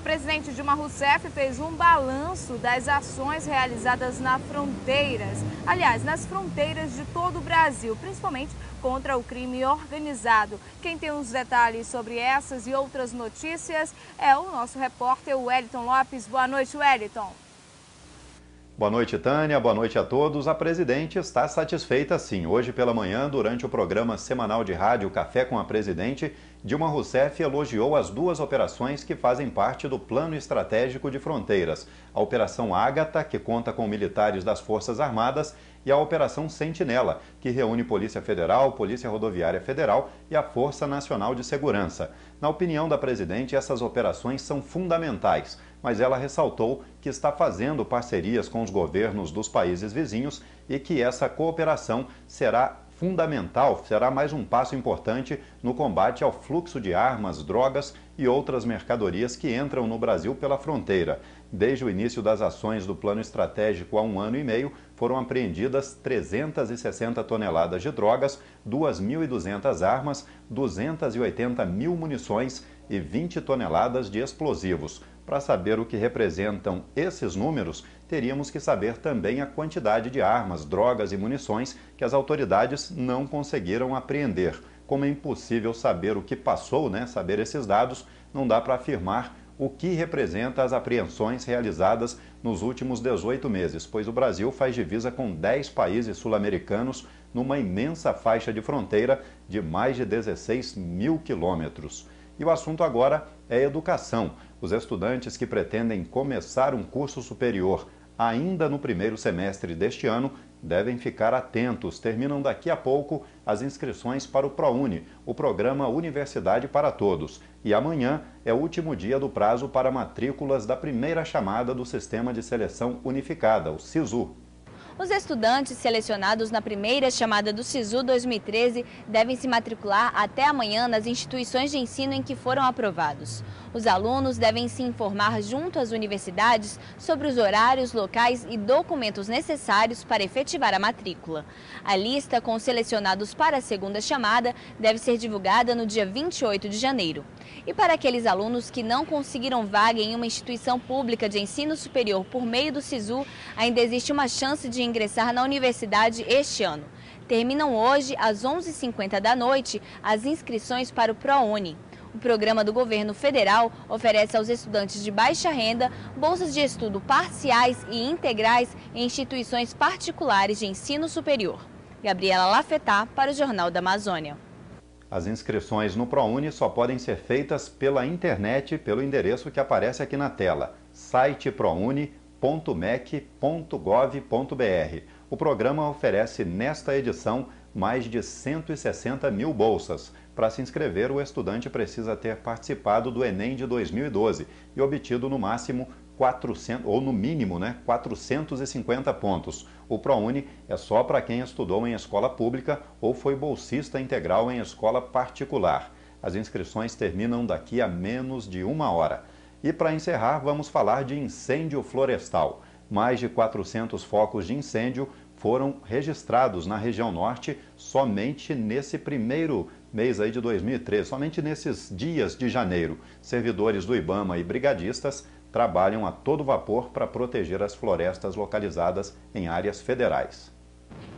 presidente Dilma Rousseff fez um balanço das ações realizadas nas fronteiras de todo o Brasil, principalmente contra o crime organizado. Quem tem os detalhes sobre essas e outras notícias é o nosso repórter Wellington Lopes. Boa noite, Wellington. Boa noite, Tânia. Boa noite a todos. A presidente está satisfeita, sim. Hoje pela manhã, durante o programa semanal de rádio Café com a Presidente, Dilma Rousseff elogiou as duas operações que fazem parte do Plano Estratégico de Fronteiras. A Operação Ágata, que conta com militares das Forças Armadas, e a Operação Sentinela, que reúne Polícia Federal, Polícia Rodoviária Federal e a Força Nacional de Segurança. Na opinião da presidente, essas operações são fundamentais, mas ela ressaltou que está fazendo parcerias com os governos dos países vizinhos e que essa cooperação será fundamental, será mais um passo importante no combate ao fluxo de armas, drogas e outras mercadorias que entram no Brasil pela fronteira. Desde o início das ações do Plano Estratégico há 1 ano e meio, foram apreendidas 360 toneladas de drogas, 2.200 armas, 280 mil munições e 20 toneladas de explosivos. Para saber o que representam esses números, teríamos que saber também a quantidade de armas, drogas e munições que as autoridades não conseguiram apreender. Como é impossível saber o que passou, saber esses dados, não dá para afirmar o que representa as apreensões realizadas nos últimos 18 meses, pois o Brasil faz divisa com 10 países sul-americanos numa imensa faixa de fronteira de mais de 16 mil quilômetros. E o assunto agora é educação. Os estudantes que pretendem começar um curso superior ainda no primeiro semestre deste ano devem ficar atentos. Terminam daqui a pouco as inscrições para o ProUni, o programa Universidade para Todos. E amanhã é o último dia do prazo para matrículas da primeira chamada do Sistema de Seleção Unificada, o SISU. Os estudantes selecionados na primeira chamada do SISU 2013 devem se matricular até amanhã nas instituições de ensino em que foram aprovados. Os alunos devem se informar junto às universidades sobre os horários, locais e documentos necessários para efetivar a matrícula. A lista com os selecionados para a segunda chamada deve ser divulgada no dia 28 de janeiro. E para aqueles alunos que não conseguiram vaga em uma instituição pública de ensino superior por meio do SISU, ainda existe uma chance de ingressar na universidade este ano. Terminam hoje, às 11h50 da noite, as inscrições para o ProUni. O programa do governo federal oferece aos estudantes de baixa renda bolsas de estudo parciais e integrais em instituições particulares de ensino superior. Gabriela Lafetá, para o Jornal da Amazônia. As inscrições no ProUni só podem ser feitas pela internet, pelo endereço que aparece aqui na tela, site prouni.mec.gov.br. O programa oferece nesta edição mais de 160 mil bolsas. Para se inscrever, o estudante precisa ter participado do Enem de 2012 e obtido no máximo 400, ou no mínimo, 450 pontos. O ProUni é só para quem estudou em escola pública ou foi bolsista integral em escola particular. As inscrições terminam daqui a menos de 1 hora. E para encerrar, vamos falar de incêndio florestal. Mais de 400 focos de incêndio foram registrados na região norte somente nesse primeiro mês aí de 2013, somente nesses dias de janeiro. Servidores do IBAMA e brigadistas trabalham a todo vapor para proteger as florestas localizadas em áreas federais.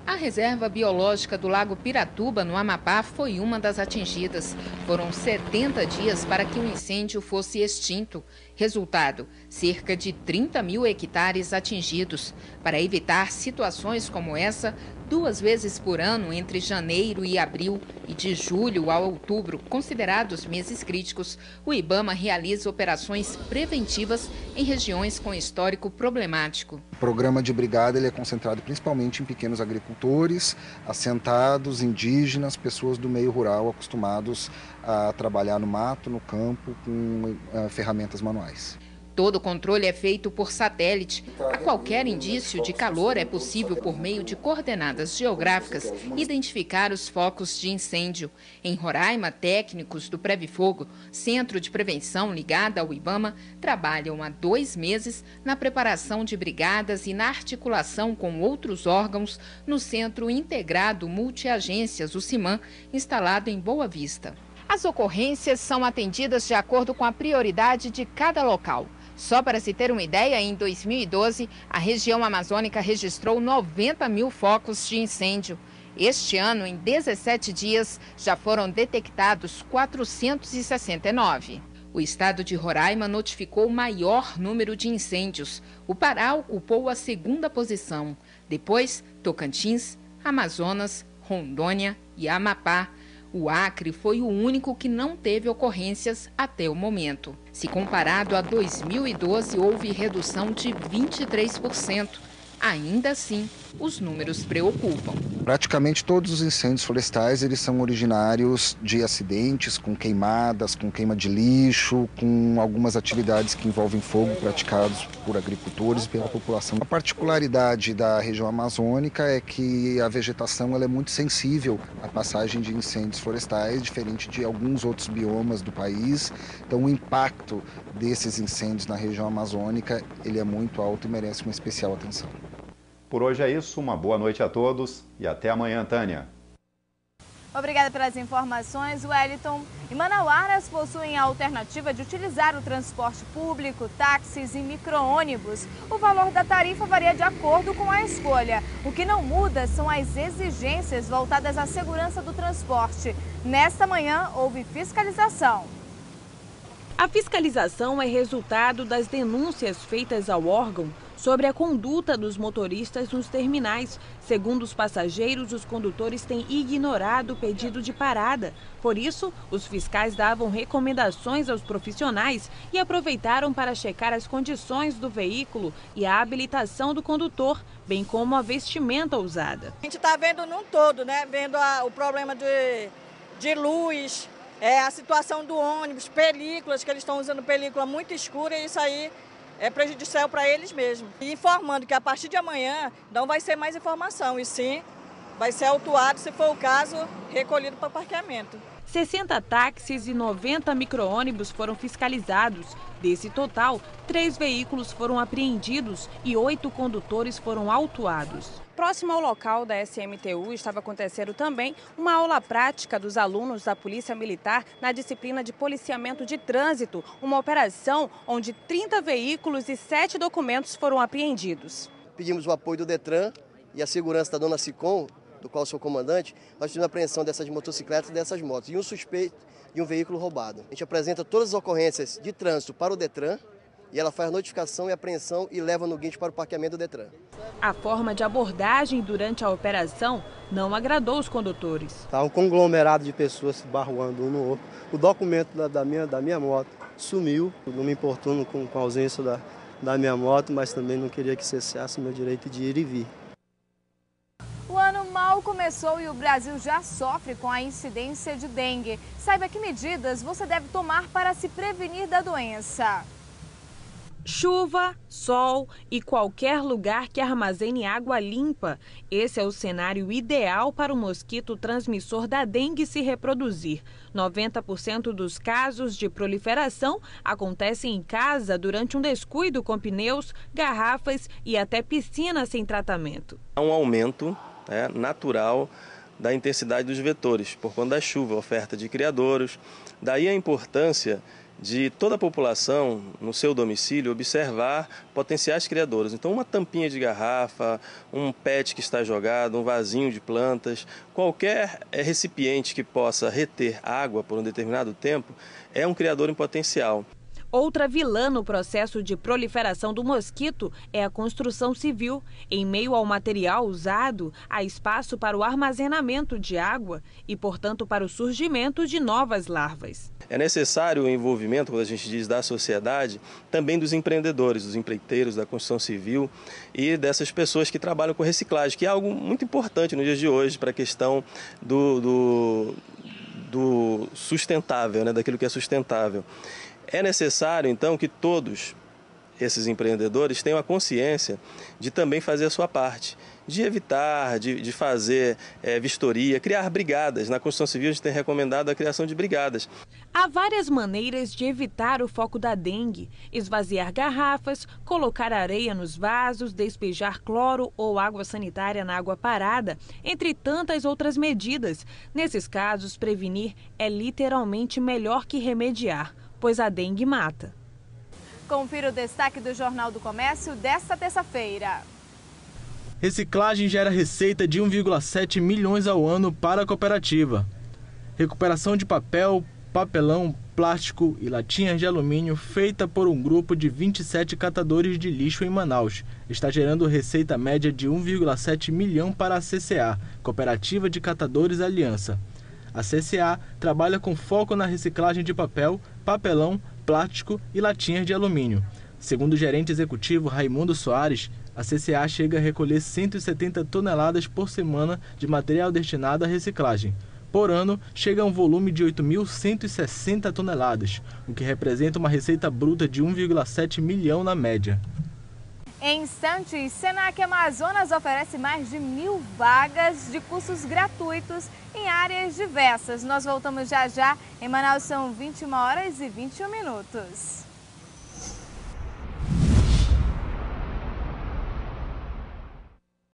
A reserva biológica do Lago Piratuba, no Amapá, foi uma das atingidas. Foram 70 dias para que o incêndio fosse extinto. Resultado, cerca de 30 mil hectares atingidos. Para evitar situações como essa, 2 vezes por ano, entre janeiro e abril, e de julho a outubro, considerados meses críticos, o IBAMA realiza operações preventivas em regiões com histórico problemático. O programa de brigada ele é concentrado principalmente em pequenos agricultores, assentados, indígenas, pessoas do meio rural acostumados a trabalhar no mato, no campo, com ferramentas manuais. Todo o controle é feito por satélite. A qualquer indício de calor é possível, por meio de coordenadas geográficas, identificar os focos de incêndio. Em Roraima, técnicos do Previfogo, centro de prevenção ligado ao IBAMA, trabalham há 2 meses na preparação de brigadas e na articulação com outros órgãos no Centro Integrado Multiagências, o CIMAM, instalado em Boa Vista. A As ocorrências são atendidas de acordo com a prioridade de cada local. Só para se ter uma ideia, em 2012, a região amazônica registrou 90 mil focos de incêndio. Este ano, em 17 dias, já foram detectados 469. O estado de Roraima notificou o maior número de incêndios. O Pará ocupou a segunda posição. Depois, Tocantins, Amazonas, Rondônia e Amapá. O Acre foi o único que não teve ocorrências até o momento. Se comparado a 2012, houve redução de 23%. Ainda assim, os números preocupam. Praticamente todos os incêndios florestais eles são originários de acidentes com queimadas, com queima de lixo, com algumas atividades que envolvem fogo praticados por agricultores e pela população. A particularidade da região amazônica é que a vegetação ela é muito sensível à passagem de incêndios florestais, diferente de alguns outros biomas do país. Então o impacto desses incêndios na região amazônica ele é muito alto e merece uma especial atenção. Por hoje é isso, uma boa noite a todos e até amanhã, Tânia. Obrigada pelas informações, Wellington. E manauaras possuem a alternativa de utilizar o transporte público, táxis e micro-ônibus. O valor da tarifa varia de acordo com a escolha. O que não muda são as exigências voltadas à segurança do transporte. Nesta manhã, houve fiscalização. A fiscalização é resultado das denúncias feitas ao órgão sobre a conduta dos motoristas nos terminais. Segundo os passageiros, os condutores têm ignorado o pedido de parada. Por isso, os fiscais davam recomendações aos profissionais e aproveitaram para checar as condições do veículo e a habilitação do condutor, bem como a vestimenta usada. A gente está vendo num todo, né? Vendo o problema de luz, a situação do ônibus, películas, que eles estão usando película muito escura, e isso aí é prejudicial para eles mesmos. E informando que a partir de amanhã não vai ser mais informação, e sim vai ser autuado, se for o caso, recolhido para parqueamento. 60 táxis e 90 micro-ônibus foram fiscalizados. Desse total, 3 veículos foram apreendidos e 8 condutores foram autuados. Próximo ao local da SMTU estava acontecendo também uma aula prática dos alunos da Polícia Militar na disciplina de policiamento de trânsito, uma operação onde 30 veículos e 7 documentos foram apreendidos. Pedimos o apoio do Detran e a segurança da dona Sicom, do qual sou comandante. Nós tivemos a apreensão dessas motocicletas e dessas motos e um suspeito de um veículo roubado. A gente apresenta todas as ocorrências de trânsito para o Detran e ela faz a notificação e apreensão e leva no guincho para o parqueamento do Detran. A forma de abordagem durante a operação não agradou os condutores. Está um conglomerado de pessoas se barruando um no outro. O documento da minha moto sumiu. Não me importuno com a ausência da minha moto, mas também não queria que cessasse meu direito de ir e vir. O ano mal começou e o Brasil já sofre com a incidência de dengue. Saiba que medidas você deve tomar para se prevenir da doença. Chuva, sol e qualquer lugar que armazene água limpa. Esse é o cenário ideal para o mosquito transmissor da dengue se reproduzir. 90% dos casos de proliferação acontecem em casa durante um descuido com pneus, garrafas e até piscinas sem tratamento. Há um aumento natural da intensidade dos vetores, por conta da chuva, oferta de criadouros. Daí a importância de toda a população, no seu domicílio, observar potenciais criadouros. Então, uma tampinha de garrafa, um PET que está jogado, um vasinho de plantas, qualquer recipiente que possa reter água por um determinado tempo, é um criador em potencial. Outra vilã no processo de proliferação do mosquito é a construção civil. Em meio ao material usado, há espaço para o armazenamento de água e, portanto, para o surgimento de novas larvas. É necessário o envolvimento, quando a gente diz da sociedade, também dos empreendedores, dos empreiteiros da construção civil e dessas pessoas que trabalham com reciclagem, que é algo muito importante nos dias de hoje para a questão do sustentável, daquilo que é sustentável. É necessário, então, que todos esses empreendedores tenham a consciência de também fazer a sua parte, de evitar, de fazer vistoria, criar brigadas. Na Constituição Civil a gente tem recomendado a criação de brigadas. Há várias maneiras de evitar o foco da dengue: esvaziar garrafas, colocar areia nos vasos, despejar cloro ou água sanitária na água parada, entre tantas outras medidas. Nesses casos, prevenir é literalmente melhor que remediar, pois a dengue mata. Confira o destaque do Jornal do Comércio desta terça-feira. Reciclagem gera receita de 1,7 milhões ao ano para a cooperativa. Recuperação de papel, papelão, plástico e latinhas de alumínio feita por um grupo de 27 catadores de lixo em Manaus está gerando receita média de 1,7 milhão para a CCA, Cooperativa de Catadores Aliança. A CCA trabalha com foco na reciclagem de papel, papelão, plástico e latinhas de alumínio. Segundo o gerente executivo Raimundo Soares, a CCA chega a recolher 170 toneladas por semana de material destinado à reciclagem. Por ano, chega a um volume de 8.160 toneladas, o que representa uma receita bruta de 1,7 milhão na média. Em instantes, Senac Amazonas oferece mais de 1.000 vagas de cursos gratuitos em áreas diversas. Nós voltamos já já. Em Manaus são 21h e 21 minutos.